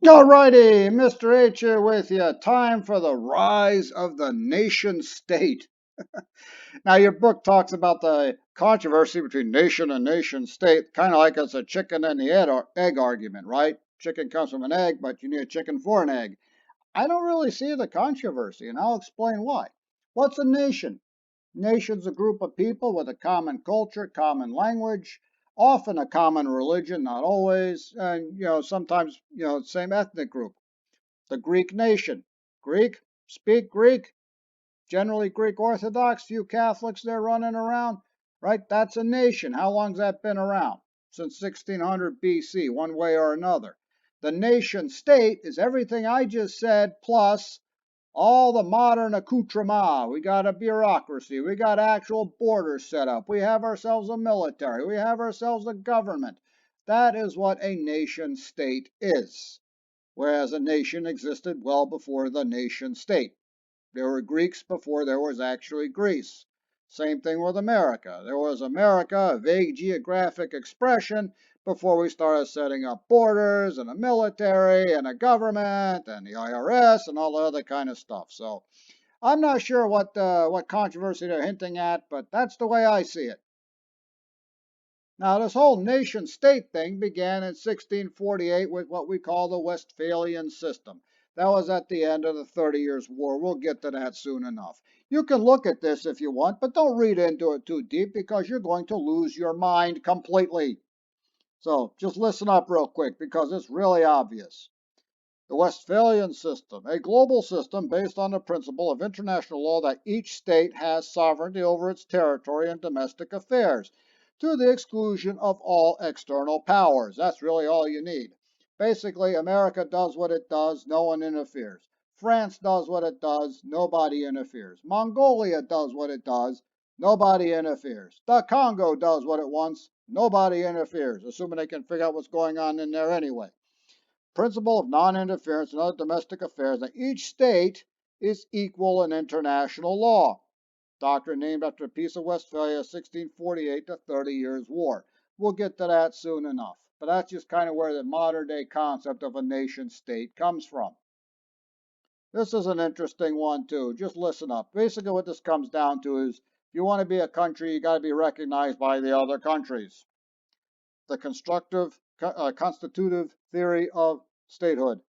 Alrighty, Mr. H here with you. Time for the rise of the nation state. Now, your book talks about the controversy between nation and nation state, kind of like it's a chicken and the egg argument, right? Chicken comes from an egg, but you need a chicken for an egg. I don't really see the controversy, and I'll explain why. What's a nation? Nation's a group of people with a common culture, common language, often a common religion, not always, and sometimes same ethnic group. The Greek nation. Greek, speak Greek, generally Greek Orthodox, few Catholics there running around, right? That's a nation. How long's that been around? Since 1600 BC, one way or another. The nation state is everything I just said plus all the modern accoutrements. We got a bureaucracy. We got actual borders set up. We have ourselves a military. We have ourselves a government. That is what a nation state is, whereas a nation existed well before the nation state. There were Greeks before there was actually Greece. Same thing with America. There was America, a vague geographic expression, before we started setting up borders and a military and a government and the IRS and all the other kind of stuff. So I'm not sure what controversy they're hinting at, but that's the way I see it. Now, this whole nation state thing began in 1648 with what we call the Westphalian system. That was at the end of the 30 Years' War. We'll get to that soon enough. You can look at this if you want, but don't read into it too deep because you're going to lose your mind completely. So just listen up real quick because it's really obvious. The Westphalian system, a global system based on the principle of international law that each state has sovereignty over its territory and domestic affairs, to the exclusion of all external powers. That's really all you need. Basically, America does what it does, no one interferes. France does what it does, nobody interferes. Mongolia does what it does, nobody interferes. The Congo does what it wants, nobody interferes, assuming they can figure out what's going on in there anyway. Principle of non-interference in other domestic affairs, that each state is equal in international law. Doctrine named after the Peace of Westphalia, 1648 to 30 Years' War. We'll get to that soon enough. But that's just kind of where the modern day concept of a nation state comes from. This is an interesting one too. Just listen up. Basically what this comes down to is if you want to be a country, you got to be recognized by the other countries. The constitutive theory of statehood.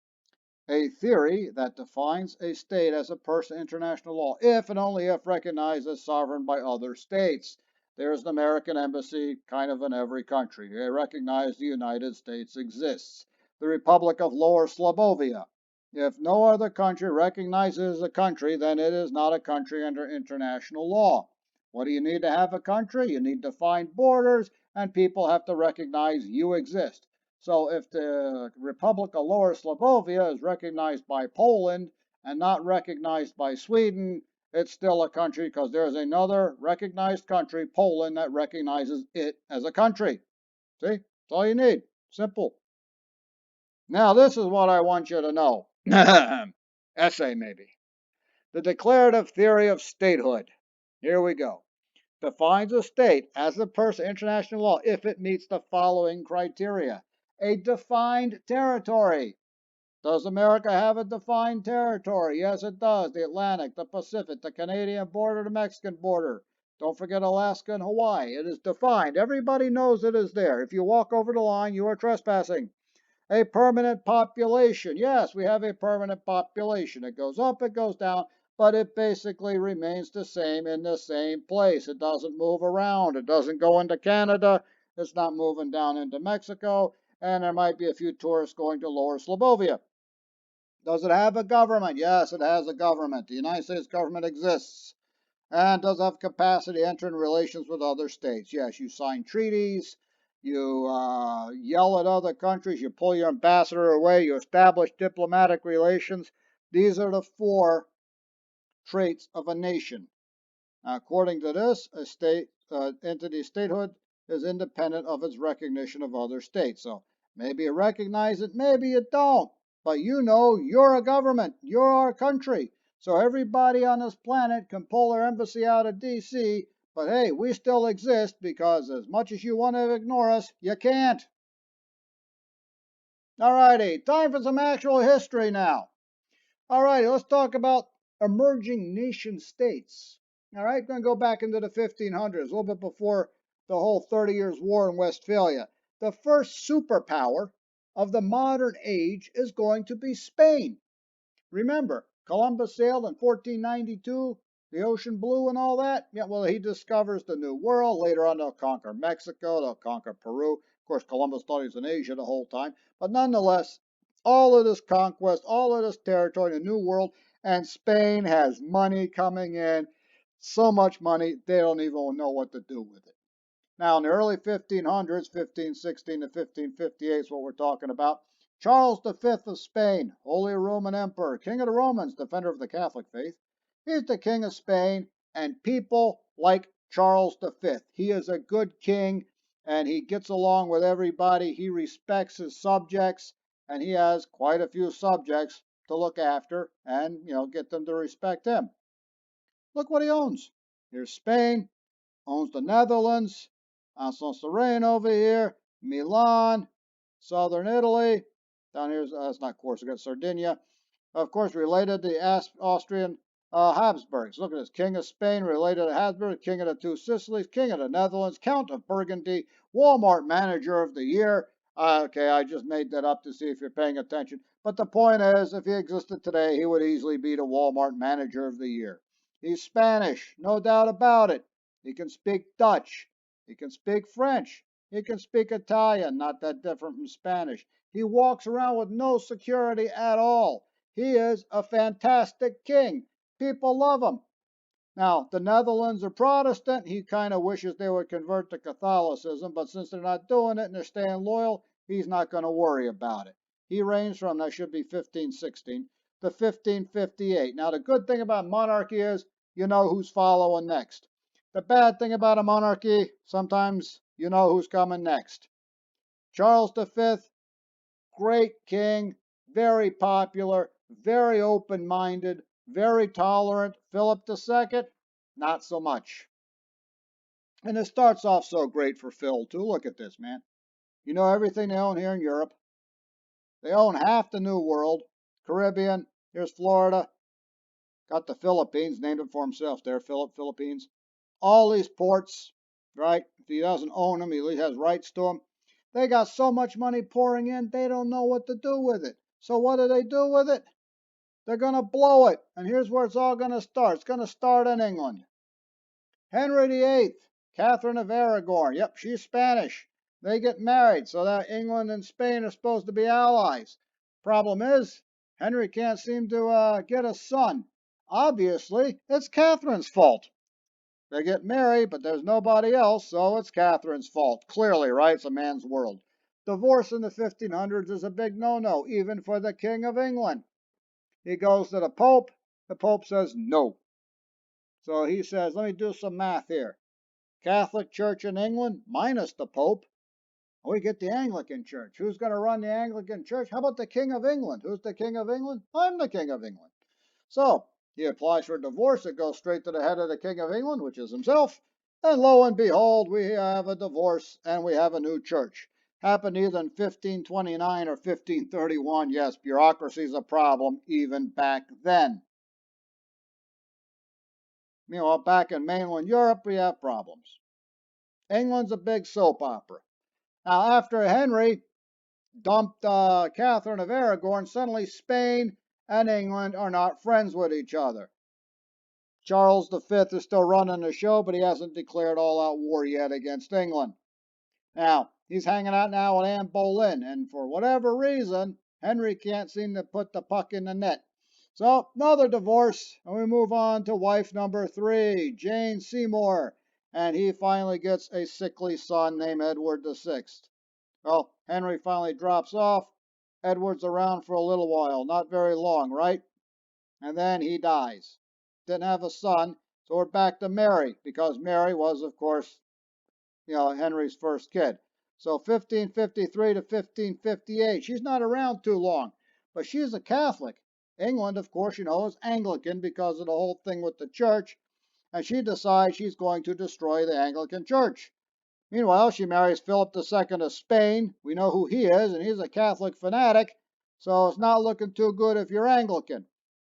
A theory that defines a state as a person in international law if and only if recognized as sovereign by other states. There's an American embassy kind of in every country. They recognize the United States exists. The Republic of Lower Slobovia. If no other country recognizes a country, then it is not a country under international law. What do you need to have a country? You need defined borders, and people have to recognize you exist. So if the Republic of Lower Slobovia is recognized by Poland and not recognized by Sweden, it's still a country because there's another recognized country, Poland, that recognizes it as a country. See? That's all you need. Simple. Now, this is what I want you to know. Essay, maybe. The declarative theory of statehood. Here we go. Defines a state as a person in international law if it meets the following criteria. A defined territory. Does America have a defined territory? Yes, it does. The Atlantic, the Pacific, the Canadian border, the Mexican border. Don't forget Alaska and Hawaii. It is defined. Everybody knows it is there. If you walk over the line, you are trespassing. A permanent population. Yes, we have a permanent population. It goes up, it goes down, but it basically remains the same in the same place. It doesn't move around. It doesn't go into Canada. It's not moving down into Mexico. And there might be a few tourists going to Lower Slobovia. Does it have a government? Yes, it has a government. The United States government exists. And does have capacity to enter in relations with other states. Yes, you sign treaties, you yell at other countries, you pull your ambassador away, you establish diplomatic relations. These are the four traits of a nation. According to this, a state entity statehood is independent of its recognition of other states. So maybe you recognize it, maybe you don't. But you know you're a government, you're our country. So everybody on this planet can pull their embassy out of DC, but hey, we still exist because as much as you want to ignore us, you can't. All righty, time for some actual history now. All righty, let's talk about emerging nation states. All right, going to go back into the 1500s, a little bit before the whole 30 Years' War in Westphalia. The first superpower of the modern age is going to be Spain. Remember, Columbus sailed in 1492, the ocean blue and all that? Yeah, well, he discovers the New World. Later on, they'll conquer Mexico, they'll conquer Peru. Of course, Columbus thought he was in Asia the whole time. But nonetheless, all of this conquest, all of this territory, the New World, and Spain has money coming in. So much money, they don't even know what to do with it. Now, in the early 1500s, 1516 to 1558 is what we're talking about. Charles V of Spain, Holy Roman Emperor, King of the Romans, defender of the Catholic faith. He's the King of Spain, and people like Charles V. He is a good king, and he gets along with everybody. He respects his subjects, and he has quite a few subjects to look after and, get them to respect him. Look what he owns. Here's Spain, owns the Netherlands, Alsace-Lorraine over here, Milan, southern Italy. Down here, that's not Corsica, Sardinia. Of course, related to the Austrian Habsburgs. Look at this. King of Spain, related to Habsburg, King of the Two Sicilies, King of the Netherlands, Count of Burgundy, Walmart Manager of the Year. Okay, I just made that up to see if you're paying attention. But the point is, if he existed today, he would easily be the Walmart Manager of the Year. He's Spanish, no doubt about it. He can speak Dutch. He can speak French. He can speak Italian, not that different from Spanish. He walks around with no security at all. He is a fantastic king. People love him. Now, the Netherlands are Protestant. He kind of wishes they would convert to Catholicism, but since they're not doing it and they're staying loyal, he's not going to worry about it. He reigns from, that should be 1516 to 1558. Now, the good thing about monarchy is you know who's following next. The bad thing about a monarchy, sometimes you know who's coming next. Charles V, great king, very popular, very open minded, very tolerant. Philip II, not so much. And it starts off so great for Phil, too. Look at this, man. You know everything they own here in Europe. They own half the New World, Caribbean. Here's Florida. Got the Philippines, named it for himself there, Philippines. All these ports, right? If he doesn't own them, he at least has rights to them. They got so much money pouring in, they don't know what to do with it. So what do they do with it? They're going to blow it. And here's where it's all going to start. It's going to start in England. Henry VIII, Catherine of Aragon. Yep, she's Spanish. They get married, so that England and Spain are supposed to be allies. Problem is, Henry can't seem to get a son. Obviously, it's Catherine's fault. They get married, but there's nobody else, so it's Catherine's fault. Clearly, right? It's a man's world. Divorce in the 1500s is a big no-no, even for the King of England. He goes to the Pope. The Pope says no. So he says, let me do some math here. Catholic Church in England minus the Pope. We get the Anglican Church. Who's going to run the Anglican Church? How about the King of England? Who's the King of England? I'm the King of England. So he applies for a divorce. It goes straight to the head of the King of England, which is himself. And lo and behold, we have a divorce and we have a new church. Happened either in 1529 or 1531. Yes, bureaucracy is a problem even back then. Meanwhile, back in mainland Europe, we have problems. England's a big soap opera. Now, after Henry dumped Catherine of Aragon, suddenly Spain and England are not friends with each other. Charles V is still running the show, but he hasn't declared all-out war yet against England. Now, he's hanging out now with Anne Boleyn, and for whatever reason, Henry can't seem to put the puck in the net. So, another divorce, and we move on to wife number 3, Jane Seymour, and he finally gets a sickly son named Edward VI. Well, Henry finally drops off. Edward's around for a little while, not very long, right? And then he dies. Didn't have a son, so we're back to Mary, because Mary was, of course, Henry's first kid. So 1553 to 1558, she's not around too long, but she's a Catholic. England, of course, is Anglican because of the whole thing with the church, and she decides she's going to destroy the Anglican church. Meanwhile, she marries Philip II of Spain. We know who he is, and he's a Catholic fanatic, so it's not looking too good if you're Anglican.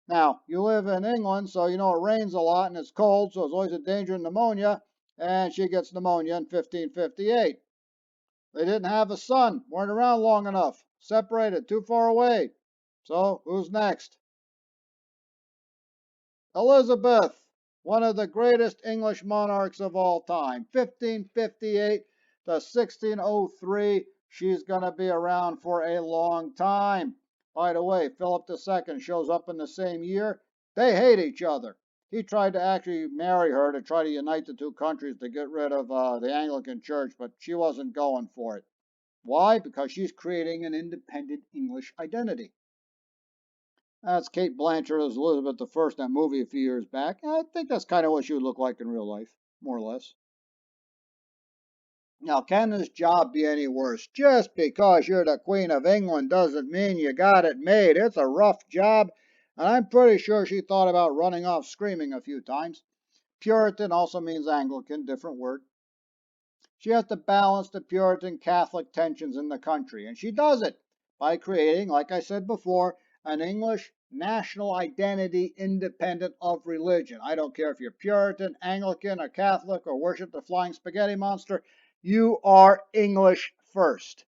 Now, you live in England, so you know it rains a lot and it's cold, so there's always a danger of pneumonia, and she gets pneumonia in 1558. They didn't have a son, weren't around long enough, separated, too far away. So, who's next? Elizabeth, one of the greatest English monarchs of all time, 1558 to 1603. She's going to be around for a long time. By the way, Philip II shows up in the same year. They hate each other. He tried to actually marry her to try to unite the two countries to get rid of the Anglican Church, but she wasn't going for it. Why? Because she's creating an independent English identity. That's Kate Blanchett as Elizabeth I in that movie a few years back. I think that's kind of what she would look like in real life, more or less. Now, can this job be any worse? Just because you're the Queen of England doesn't mean you got it made. It's a rough job, and I'm pretty sure she thought about running off screaming a few times. Puritan also means Anglican, different word. She has to balance the Puritan Catholic tensions in the country, and she does it by creating, like I said before, an English national identity independent of religion. I don't care if you're Puritan, Anglican, or Catholic, or worship the flying spaghetti monster, you are English first.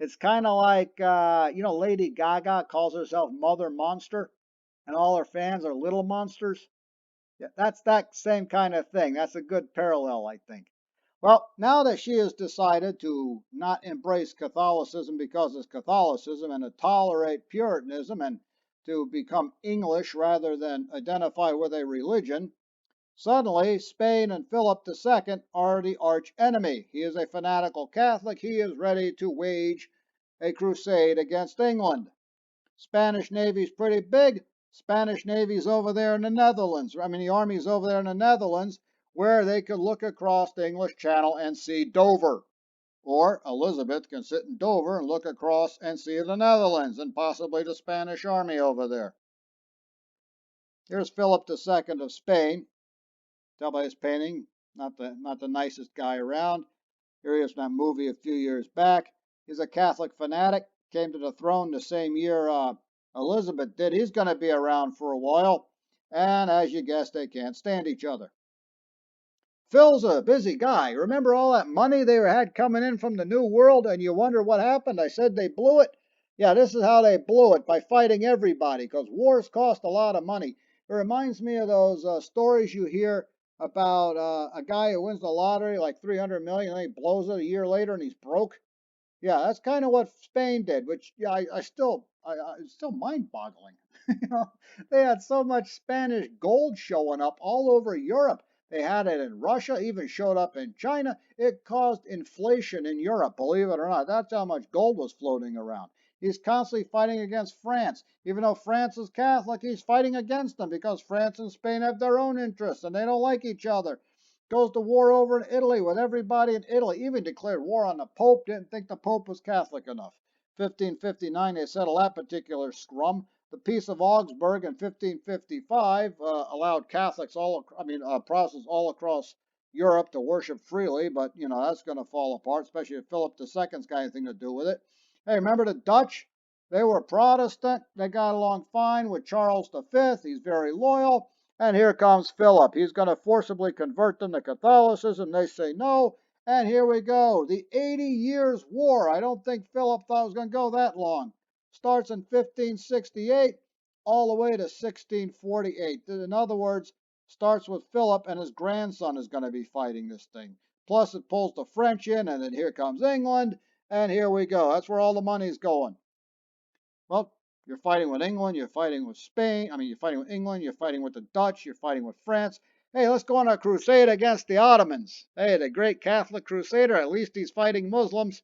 It's kind of like, Lady Gaga calls herself Mother Monster, and all her fans are little monsters. Yeah, that's that same kind of thing. That's a good parallel, I think. Well, now that she has decided to not embrace Catholicism because it's Catholicism and to tolerate Puritanism and to become English rather than identify with a religion, suddenly Spain and Philip II are the arch enemy. He is a fanatical Catholic. He is ready to wage a crusade against England. Spanish Navy's pretty big. Spanish Navy's over there in the Netherlands. I mean, the Army's over there in the Netherlands, where they could look across the English Channel and see Dover. Or Elizabeth can sit in Dover and look across and see the Netherlands and possibly the Spanish Army over there. Here's Philip II of Spain. Tell by his painting, not the nicest guy around. Here he is in that movie a few years back. He's a Catholic fanatic, came to the throne the same year Elizabeth did. He's going to be around for a while. And as you guessed, they can't stand each other. Phil's a busy guy. Remember all that money they had coming in from the New World, and you wonder what happened? I said they blew it. Yeah, this is how they blew it, by fighting everybody, because wars cost a lot of money. It reminds me of those stories you hear about a guy who wins the lottery, like 300 million, and then he blows it a year later and he's broke. Yeah, that's kind of what Spain did, which yeah, it's still mind-boggling. You know, they had so much Spanish gold showing up all over Europe. They had it in Russia, even showed up in China. It caused inflation in Europe, believe it or not. That's how much gold was floating around. He's constantly fighting against France. Even though France is Catholic, he's fighting against them because France and Spain have their own interests and they don't like each other. Goes to war over in Italy with everybody in Italy. Even declared war on the Pope. Didn't think the Pope was Catholic enough. 1559, they settled that particular scrum. The Peace of Augsburg in 1555 allowed Catholics Protestants all across Europe to worship freely, but that's going to fall apart, especially if Philip II's got anything to do with it. Hey, remember the Dutch? They were Protestant. They got along fine with Charles V. He's very loyal. And here comes Philip. He's going to forcibly convert them to Catholicism. They say no. And here we go. The 80 Years' War. I don't think Philip thought it was going to go that long. Starts in 1568 all the way to 1648. In other words, starts with Philip and his grandson is going to be fighting this thing. Plus it pulls the French in, and then here comes England. And here we go. That's where all the money's going. Well, you're fighting with England, you're fighting with Spain. You're fighting with England, you're fighting with the Dutch, you're fighting with France. Hey, let's go on a crusade against the Ottomans. Hey, the great Catholic crusader, at least he's fighting Muslims.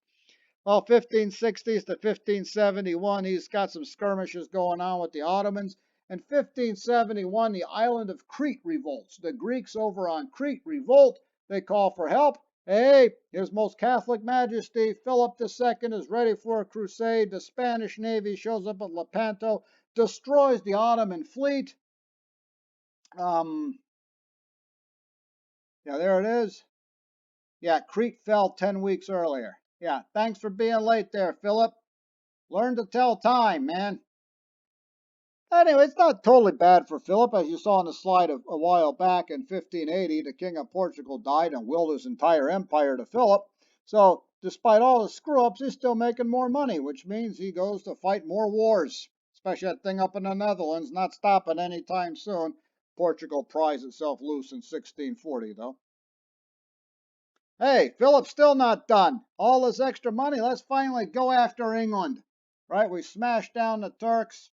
Well, 1560s to 1571, he's got some skirmishes going on with the Ottomans. In 1571, the island of Crete revolts. The Greeks over on Crete revolt. They call for help. Hey, His Most Catholic Majesty Philip II is ready for a crusade. The Spanish Navy shows up at Lepanto, destroys the Ottoman fleet. Yeah, there it is. Yeah, Crete fell 10 weeks earlier. Yeah, thanks for being late there, Philip. Learn to tell time, man. Anyway, it's not totally bad for Philip. As you saw on the slide a while back in 1580, the King of Portugal died and willed his entire empire to Philip. So, despite all the screw ups, he's still making more money, which means he goes to fight more wars, especially that thing up in the Netherlands, not stopping anytime soon. Portugal pries itself loose in 1640, though. Hey, Philip's still not done. All this extra money, let's finally go after England. Right? We smashed down the Turks.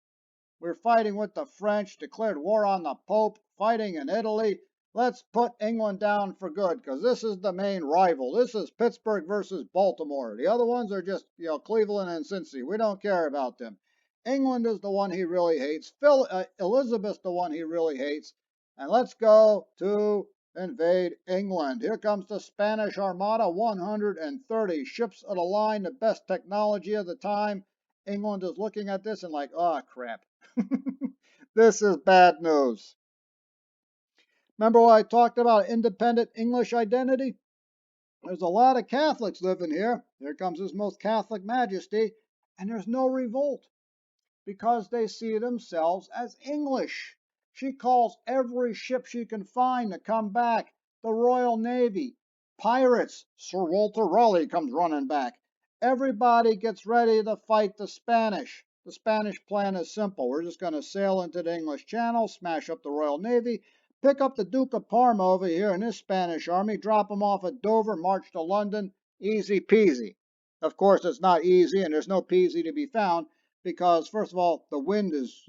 We're fighting with the French, declared war on the Pope, fighting in Italy. Let's put England down for good because this is the main rival. This is Pittsburgh versus Baltimore. The other ones are just, Cleveland and Cincy. We don't care about them. England is the one he really hates. Elizabeth's the one he really hates. And let's go to invade England. Here comes the Spanish Armada, 130 ships of the line, the best technology of the time. England is looking at this and like, oh crap. This is bad news. Remember what I talked about independent English identity? There's a lot of Catholics living here. Here comes His Most Catholic Majesty, and there's no revolt because they see themselves as English. She calls every ship she can find to come back. The Royal Navy, pirates. Sir Walter Raleigh comes running back. Everybody gets ready to fight the Spanish. The Spanish plan is simple. We're just going to sail into the English Channel, smash up the Royal Navy, pick up the Duke of Parma over here in this Spanish army, drop him off at Dover, march to London. Easy peasy. Of course, it's not easy, and there's no peasy to be found because, first of all, the wind is,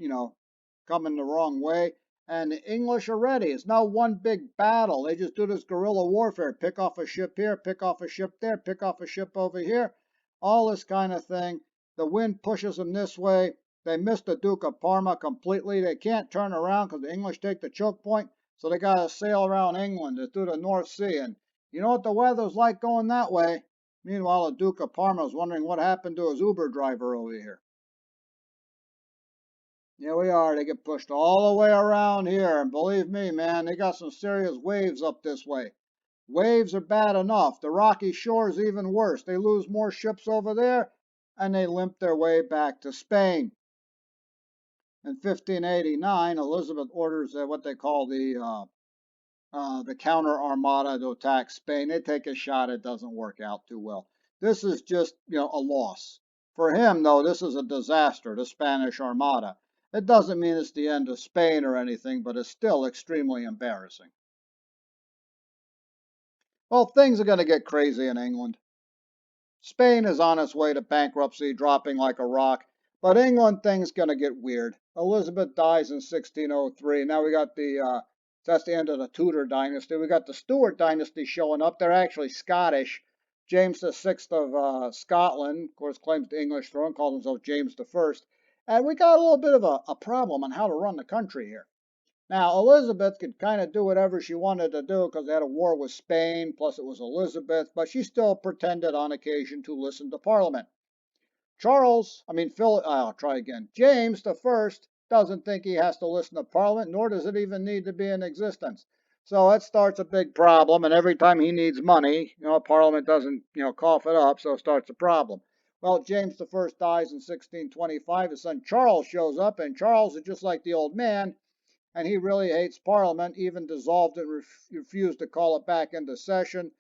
coming the wrong way, and the English are ready. It's not one big battle. They just do this guerrilla warfare. Pick off a ship here, pick off a ship there, pick off a ship over here, all this kind of thing. The wind pushes them this way. They miss the Duke of Parma completely. They can't turn around because the English take the choke point, so they got to sail around England through the North Sea. And you know what the weather's like going that way? Meanwhile, the Duke of Parma is wondering what happened to his Uber driver over here. Here we are. They get pushed all the way around here. And believe me, man, they got some serious waves up this way. Waves are bad enough. The rocky shore is even worse. They lose more ships over there, and they limp their way back to Spain. In 1589, Elizabeth orders what they call the counter armada to attack Spain. They take a shot. It doesn't work out too well. This is just, a loss. For him, though, this is a disaster, the Spanish Armada. It doesn't mean it's the end of Spain or anything, but it's still extremely embarrassing. Well, things are going to get crazy in England. Spain is on its way to bankruptcy, dropping like a rock. But England, things going to get weird. Elizabeth dies in 1603. Now we got that's the end of the Tudor dynasty. We got the Stuart dynasty showing up. They're actually Scottish. James VI of Scotland, of course, claims the English throne, calls himself James I. And we got a little bit of a problem on how to run the country here. Now, Elizabeth could kind of do whatever she wanted to do because they had a war with Spain, plus it was Elizabeth, but she still pretended on occasion to listen to Parliament. I'll try again. James the First doesn't think he has to listen to Parliament, nor does it even need to be in existence. So that starts a big problem, and every time he needs money, Parliament doesn't, cough it up, so it starts a problem. Well, James the First dies in 1625. His son Charles shows up, and Charles is just like the old man, and he really hates Parliament, even dissolved it, refused to call it back into session.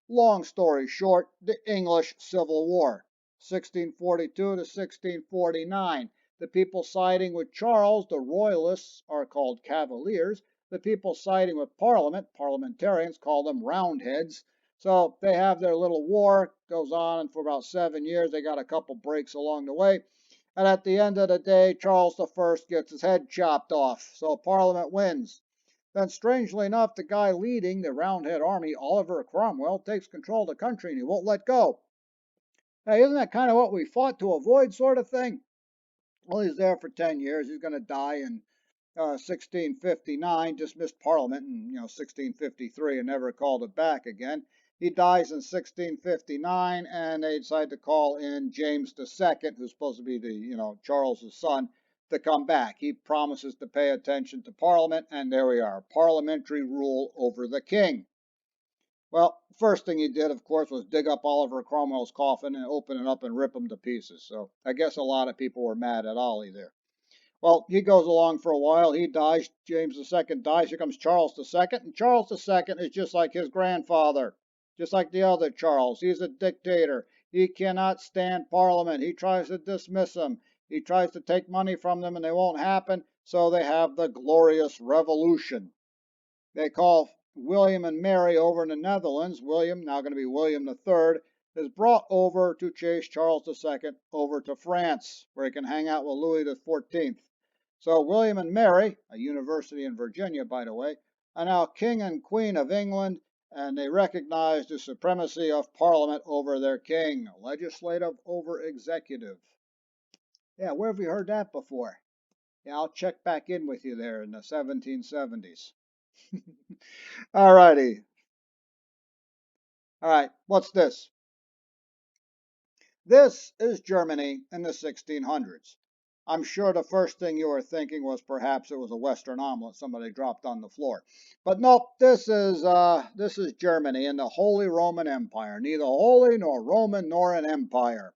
Long story short, the English Civil War, 1642 to 1649. The people siding with Charles, the Royalists, are called Cavaliers. The people siding with Parliament, parliamentarians, call them Roundheads. So they have their little war, goes on for about 7 years. They got a couple breaks along the way. And at the end of the day, Charles I gets his head chopped off, so Parliament wins. Then, strangely enough, the guy leading the Roundhead army, Oliver Cromwell, takes control of the country and he won't let go. Hey, isn't that kind of what we fought to avoid, sort of thing? Well, he's there for 10 years. He's going to die in 1659, dismissed Parliament in 1653 and never called it back again. He dies in 1659, and they decide to call in James II, who's supposed to be the Charles's son, to come back. He promises to pay attention to Parliament, and there we are, parliamentary rule over the king. Well, first thing he did, of course, was dig up Oliver Cromwell's coffin and open it up and rip him to pieces. So I guess a lot of people were mad at Ollie there. Well, he goes along for a while. He dies. James II dies. Here comes Charles II. And Charles II is just like his grandfather, just like the other Charles. He's a dictator. He cannot stand Parliament. He tries to dismiss them. He tries to take money from them, and they won't happen. So they have the Glorious Revolution. They call William and Mary over in the Netherlands. William, now going to be William III, is brought over to chase Charles II over to France, where he can hang out with Louis XIV. So William and Mary, a university in Virginia, by the way, are now King and Queen of England, and they recognize the supremacy of Parliament over their king, legislative over executive. Yeah, where have you heard that before? Yeah, I'll check back in with you there in the 1770s. All righty. All right, what's this? This is Germany in the 1600s. I'm sure the first thing you were thinking was perhaps it was a Western omelet somebody dropped on the floor. But nope, this is Germany in the Holy Roman Empire. Neither holy nor Roman nor an empire.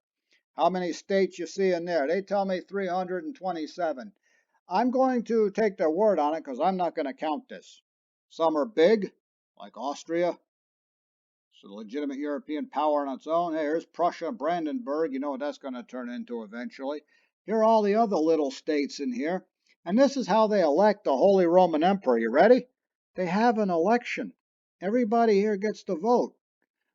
How many states you see in there? They tell me 327. I'm going to take their word on it because I'm not going to count this. Some are big, like Austria. It's a legitimate European power on its own. Hey, here's Prussia, Brandenburg. You know what that's going to turn into eventually. Here are all the other little states in here. And this is how they elect the Holy Roman Emperor. You ready? They have an election. Everybody here gets to vote.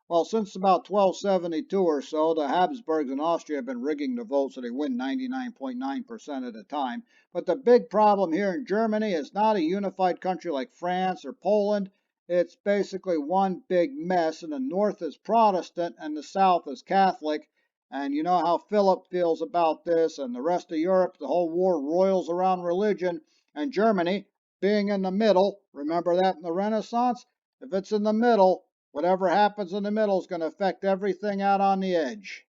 Well, since about 1272 or so, the Habsburgs in Austria have been rigging the vote so they win 99.9% of the time. But the big problem here in Germany is not a unified country like France or Poland. It's basically one big mess, and the north is Protestant and the south is Catholic. And you know how Philip feels about this, and the rest of Europe, the whole war roils around religion. And Germany, being in the middle, remember that in the Renaissance? If it's in the middle, whatever happens in the middle is going to affect everything out on the edge.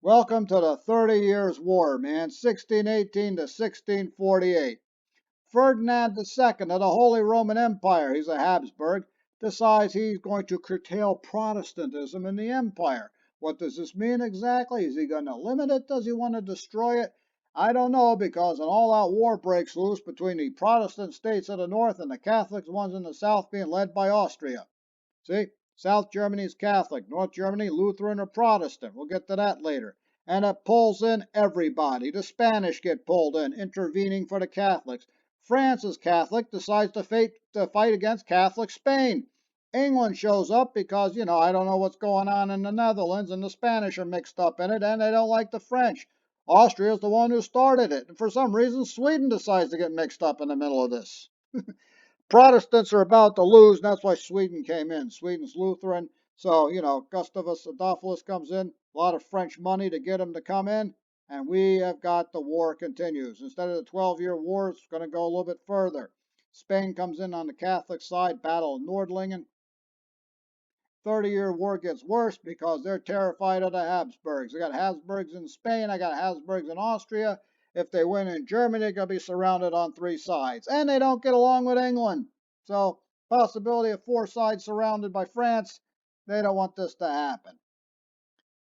Welcome to the 30 Years' War, man, 1618 to 1648. Ferdinand II of the Holy Roman Empire, he's a Habsburg, decides he's going to curtail Protestantism in the empire. What does this mean exactly? Is he going to limit it? Does he want to destroy it? I don't know, because an all-out war breaks loose between the Protestant states of the north and the Catholic ones in the south being led by Austria. See, South Germany is Catholic, North Germany Lutheran or Protestant. We'll get to that later. And it pulls in everybody. The Spanish get pulled in, intervening for the Catholics. France is Catholic, decides to fight against Catholic Spain. England shows up because, I don't know what's going on in the Netherlands, and the Spanish are mixed up in it, and they don't like the French. Austria is the one who started it, and for some reason, Sweden decides to get mixed up in the middle of this. Protestants are about to lose, and that's why Sweden came in. Sweden's Lutheran, so, Gustavus Adolphus comes in, a lot of French money to get him to come in, and we have got the war continues. Instead of the 12-year war, it's going to go a little bit further. Spain comes in on the Catholic side, Battle of Nordlingen. 30-year war gets worse because they're terrified of the Habsburgs. They got Habsburgs in Spain, I got Habsburgs in Austria. If they win in Germany, they're going to be surrounded on three sides. And they don't get along with England. So, possibility of four sides surrounded by France. They don't want this to happen.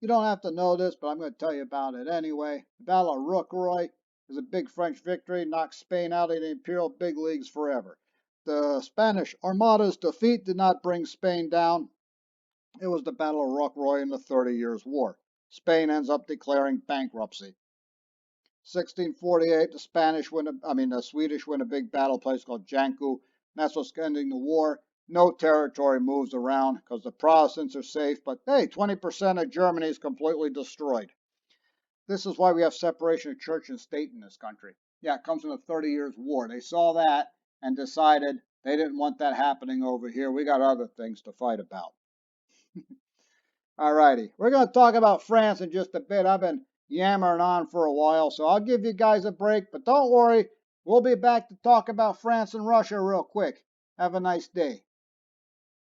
You don't have to know this, but I'm going to tell you about it anyway. The Battle of Rocroi is a big French victory, knocked Spain out of the imperial big leagues forever. The Spanish Armada's defeat did not bring Spain down. It was the Battle of Rocroi in the 30 Years' War. Spain ends up declaring bankruptcy. 1648, the Swedish win a big battle place called Janku. And that's what's ending the war. No territory moves around because the Protestants are safe, but hey, 20% of Germany is completely destroyed. This is why we have separation of church and state in this country. Yeah, it comes from the 30 Years' War. They saw that and decided they didn't want that happening over here. We got other things to fight about. All righty, we're going to talk about France in just a bit. I've been yammering on for a while, so I'll give you guys a break, but don't worry, we'll be back to talk about France and Russia real quick. Have a nice day.